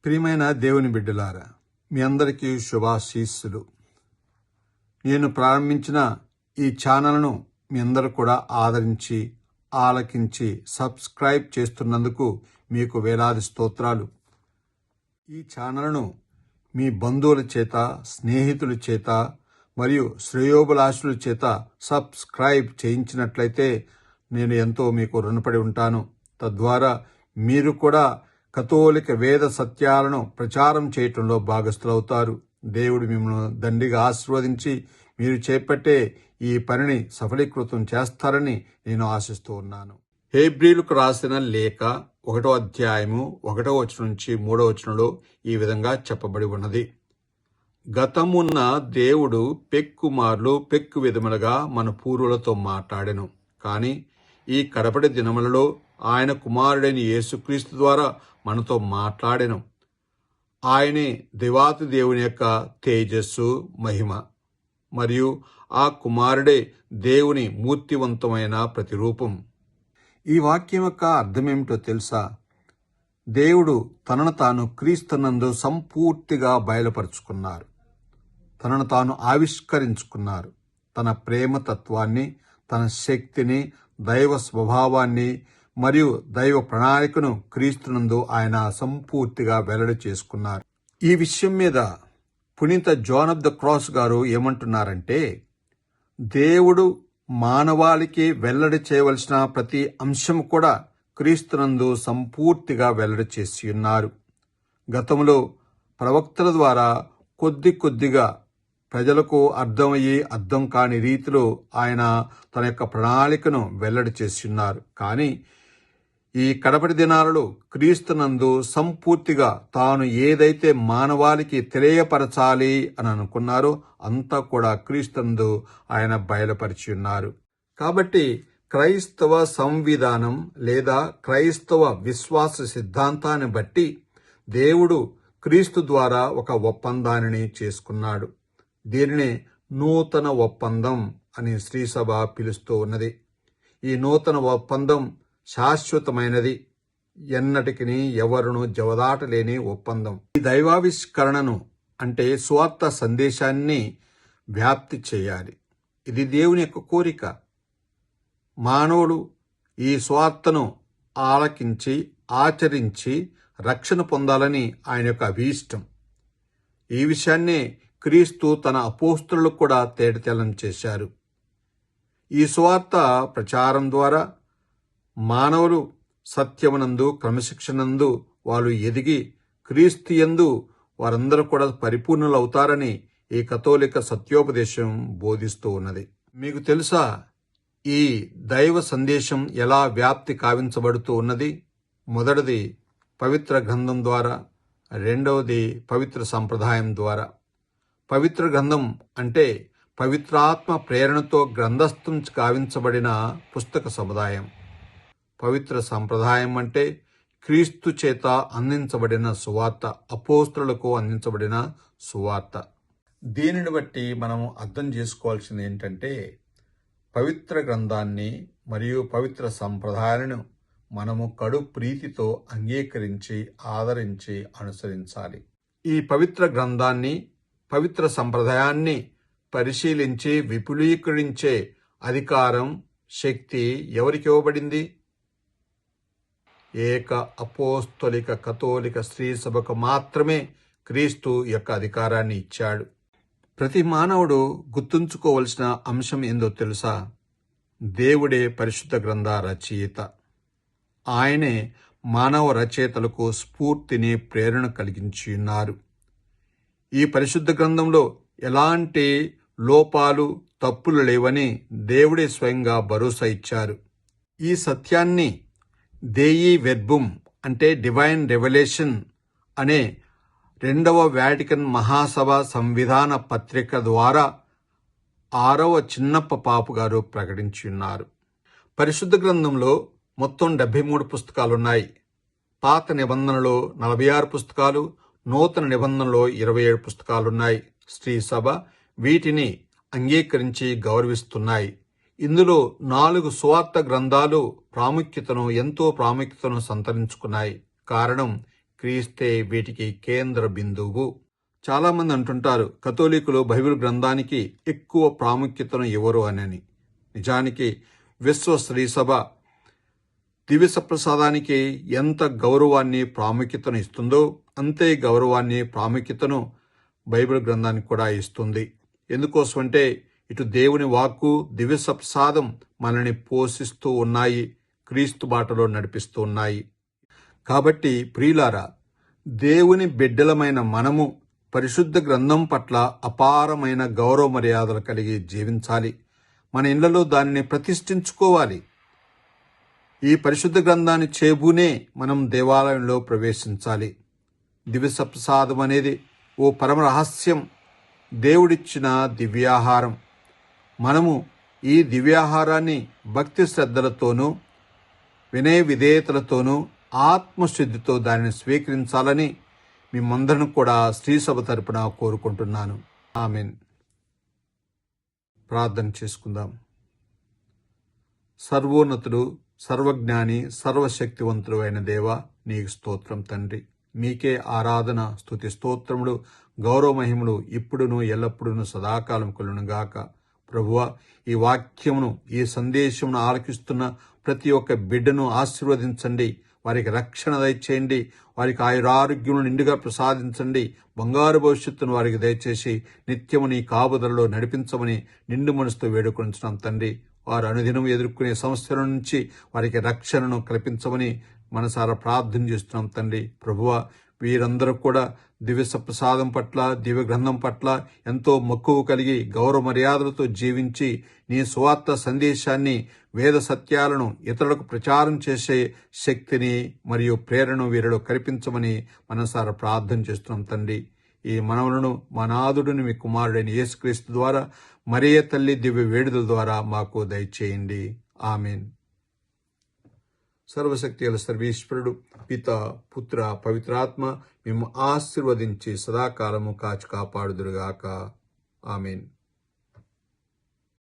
ప్రియమైన దేవుని బిడ్డలారా, మీ అందరికీ శుభాశీస్సులు. నేను ప్రారంభించిన ఈ ఛానల్ను మీ అందరూ కూడా ఆదరించి ఆలకించి సబ్స్క్రైబ్ చేస్తున్నందుకు మీకు వేలాది స్తోత్రాలు. ఈ ఛానల్ను మీ బంధువుల చేత, స్నేహితుల చేత మరియు శ్రేయోభిలాషుల చేత సబ్స్క్రైబ్ చేయించినట్లయితే నేను ఎంతో మీకు రుణపడి ఉంటాను. తద్వారా మీరు కూడా కథోలిక వేద సత్యాలను ప్రచారం చేయటంలో భాగస్థులవుతారు. దేవుడు మిమ్మల్ని దండిగా ఆశీర్వదించి మీరు చేపట్టే ఈ పనిని సఫలీకృతం చేస్తారని నేను ఆశిస్తూ ఉన్నాను. హెబ్రీయులకు రాసిన లేఖ 1వ అధ్యాయము 1వ వచనం నుంచి 3వ వచనంలో ఈ విధంగా చెప్పబడి ఉన్నది. గతమున్న దేవుడు పెక్కుమార్లు పెక్కు విధములుగా మన పూర్వులతో మాట్లాడెను. కానీ ఈ కడపటి దినములలో ఆయన కుమారుడైన యేసుక్రీస్తు ద్వారా మనతో మాట్లాడెను. ఆయనే దేవాతి దేవుని యొక్క తేజస్సు, మహిమ, మరియు ఆ కుమారుడే దేవుని మూర్తివంతమైన ప్రతిరూపం. ఈ వాక్యం యొక్క అర్థమేమిటో తెలుసా? దేవుడు తనను తాను క్రీస్తునందు సంపూర్తిగా బయలుపరుచుకున్నారు. తనను తాను ఆవిష్కరించుకున్నారు. తన ప్రేమతత్వాన్ని, తన శక్తిని, దైవ స్వభావాన్ని మరియు దైవ ప్రణాళికను క్రీస్తునందు ఆయన సంపూర్తిగా వెల్లడి చేసుకున్నారు. ఈ విషయం మీద పునీత జాన్ ఆఫ్ ద క్రాస్ గారు ఏమంటున్నారంటే, దేవుడు మానవాళికి వెల్లడి చేయవలసిన ప్రతి అంశం కూడా క్రీస్తునందు సంపూర్తిగా వెల్లడి చేసి ఉన్నారు. గతంలో ప్రవక్తల ద్వారా కొద్దిగా ప్రజలకు అర్థమయ్యి అర్థం కాని రీతిలో ఆయన తన యొక్క ప్రణాళికను వెల్లడి చేసి ఉన్నారు. కానీ ఈ కడపటి దినాలలో క్రీస్తునందు సంపూర్తిగా తాను ఏదైతే మానవాళికి తెలియపరచాలి అని అనుకున్నారో అంతా కూడా క్రీస్తునందు ఆయన బయలుపరిచి ఉన్నారు. కాబట్టి క్రైస్తవ సంవిధానం లేదా క్రైస్తవ విశ్వాస సిద్ధాంతాన్ని బట్టి దేవుడు క్రీస్తు ద్వారా ఒక ఒప్పందాన్ని చేసుకున్నాడు. దీనినే నూతన ఒప్పందం అని శ్రీసభ పిలుస్తూ ఉన్నది. ఈ నూతన ఒప్పందం శాశ్వతమైనది, ఎన్నటికి ఎవరును జవదాటలేని ఒప్పందం. ఈ దైవావిష్కరణను అంటే సువార్త సందేశాన్ని వ్యాప్తి చేయాలి. ఇది దేవుని యొక్క కోరిక. మానవుడు ఈ సువార్తను ఆలకించి ఆచరించి రక్షణ పొందాలని ఆయన యొక్క అభీష్టం. ఈ విషయాన్నే క్రీస్తు తన అపోస్తలులకు కూడా తేటతెల్లం చేశారు. ఈ సువార్త ప్రచారం ద్వారా మానవులు సత్యమునందు, క్రమశిక్షణందు వాళ్ళు ఎదిగి క్రీస్తు యందు వారందరూ కూడా పరిపూర్ణులవుతారని ఈ కథోలిక సత్యోపదేశం బోధిస్తూ ఉన్నది. మీకు తెలుసా ఈ దైవ సందేశం ఎలా వ్యాప్తి కావించబడుతూ ఉన్నది? మొదటిది పవిత్ర గ్రంథం ద్వారా, రెండవది పవిత్ర సంప్రదాయం ద్వారా. పవిత్ర గ్రంథం అంటే పవిత్రాత్మ ప్రేరణతో గ్రంథస్థం కావించబడిన పుస్తక సముదాయం. పవిత్ర సంప్రదాయం అంటే క్రీస్తు చేత అందించబడిన సువార్త, అపోస్తలులకు అందించబడిన సువార్త. దీనిని బట్టి మనము అర్థం చేసుకోవాల్సింది ఏంటంటే, పవిత్ర గ్రంథాన్ని మరియు పవిత్ర సంప్రదాయాలను మనము కడు ప్రీతితో అంగీకరించి ఆదరించి అనుసరించాలి. ఈ పవిత్ర గ్రంథాన్ని, పవిత్ర సంప్రదాయాన్ని పరిశీలించి విపులీకరించే అధికారం, శక్తి ఎవరికి ఇవ్వబడింది? ఏక అపోస్తలిక కథోలిక శ్రీ సభకు మాత్రమే క్రీస్తు యొక్క అధికారాన్ని ఇచ్చాడు. ప్రతి మానవుడు గుర్తుంచుకోవలసిన అంశం ఏందో తెలుసా? దేవుడే పరిశుద్ధ గ్రంథ రచయిత. ఆయనే మానవ రచయితలకు స్ఫూర్తిని, ప్రేరణ కలిగించి ఉన్నారు. ఈ పరిశుద్ధ గ్రంథంలో ఎలాంటి లోపాలు, తప్పులు లేవని దేవుడే స్వయంగా భరోసా ఇచ్చారు. ఈ సత్యాన్ని దేయి వెర్బుమ్ అంటే డివైన్ రెవల్యూషన్ అనే 2వ వాటికన్ మహాసభ సంవిధాన పత్రిక ద్వారా 6వ చిన్నప్ప పాపు గారు ప్రకటించి ఉన్నారు. పరిశుద్ధ గ్రంథంలో మొత్తం 73 పుస్తకాలున్నాయి. పాత నిబంధనలో 46 పుస్తకాలు, నూతన నిబంధనలో 27 పుస్తకాలున్నాయి. శ్రీ సభ వీటిని అంగీకరించి గౌరవిస్తున్నాయి. ఇందులో 4 సువార్త గ్రంథాలు ఎంతో ప్రాముఖ్యతను సంతరించుకున్నాయి. కారణం క్రీస్తే వీటికి కేంద్ర బిందువు. చాలామంది అంటుంటారు కథోలికులు బైబిల్ గ్రంథానికి ఎక్కువ ప్రాముఖ్యతను ఇవ్వరు అని. నిజానికి విశ్వ స్త్రీ సభ దివ్య సప్రసాదానికి ఎంత గౌరవాన్ని ప్రాముఖ్యతను ఇస్తుందో అంతే గౌరవాన్ని ప్రాముఖ్యతను బైబిల్ గ్రంథానికి కూడా ఇస్తుంది. ఎందుకోసమంటే ఇటు దేవుని వాక్కు, దివ్య సప్రసాదం మనల్ని పోషిస్తూ ఉన్నాయి, క్రీస్తు బాటలో నడిపిస్తూ ఉన్నాయి. కాబట్టి ప్రియులారా, దేవుని బిడ్డలమైన మనము పరిశుద్ధ గ్రంథం పట్ల అపారమైన గౌరవ మర్యాదలు కలిగి జీవించాలి. మన ఇళ్లలో దానిని ప్రతిష్ఠించుకోవాలి. ఈ పరిశుద్ధ గ్రంథాన్ని చేబూనే మనం దేవాలయంలో ప్రవేశించాలి. దివ్య సప్రసాదం అనేది ఓ పరమ రహస్యం, దేవుడిచ్చిన దివ్యాహారం. మనము ఈ దివ్యాహారాన్ని భక్తి శ్రద్ధలతోనూ వినయ విధేయతలతోనూ ఆత్మశుద్ధితో దానిని స్వీకరించాలని మిమ్మందరిని కూడా స్త్రీ సభ తరపున కోరుకుంటున్నాను. ఆమెన్. ప్రార్థన చేసుకుందాం. సర్వోన్నతుడు, సర్వజ్ఞాని, సర్వశక్తివంతుడు అయిన దేవ, నీకు స్తోత్రం తండ్రి. మీకే ఆరాధన, స్తుతి, స్తోత్రములు, గౌరవ మహిమలు ఇప్పుడును ఎల్లప్పుడూ సదాకాలం కలుగునుగాక. ప్రభువా, ఈ వాక్యమును, ఈ సందేశమును ఆలకిస్తున్న ప్రతి ఒక్క బిడ్డను ఆశీర్వదించండి. వారికి రక్షణ దయచేయండి. వారికి ఆయురారోగ్యమును నిండుగా ప్రసాదించండి. బంగారు భవిష్యత్తును వారికి దయచేసి నిత్యము నీ కాపుదలలో నడిపించమని నిండు మనసుతో వేడుకొంచున్నాం తండ్రి. వారు అనుదినం ఎదుర్కొనే సమస్యల నుంచి వారికి రక్షణను కల్పించమని మనసారా ప్రార్థన చేస్తున్నాం తండ్రి. ప్రభువా, వీరందరూ కూడా దివ్య సప్రసాదం పట్ల, దివ్య గ్రంథం పట్ల ఎంతో మక్కువ కలిగి గౌరవ మర్యాదలతో జీవించి నీ సువార్త సందేశాన్ని, వేద సత్యాలను ఇతరులకు ప్రచారం చేసే శక్తిని మరియు ప్రేరణను వీరిలో కల్పించమని మనసారా ప్రార్థన చేస్తున్నాం తండ్రి. ఈ మనవులను మా నాథుడిని మీ కుమారుడైన యేసుక్రీస్తు ద్వారా, మరియ తల్లి దివ్య వేడుదల ద్వారా మాకు దయచేయండి. ఆమెన్. సర్వశక్తి గల సర్వేశ్వరుడు, పిత, పుత్ర, పవిత్రాత్మ మేము ఆశీర్వదించి సదాకాలము కాచి కాపాడుదురుగాక. ఆమెన్.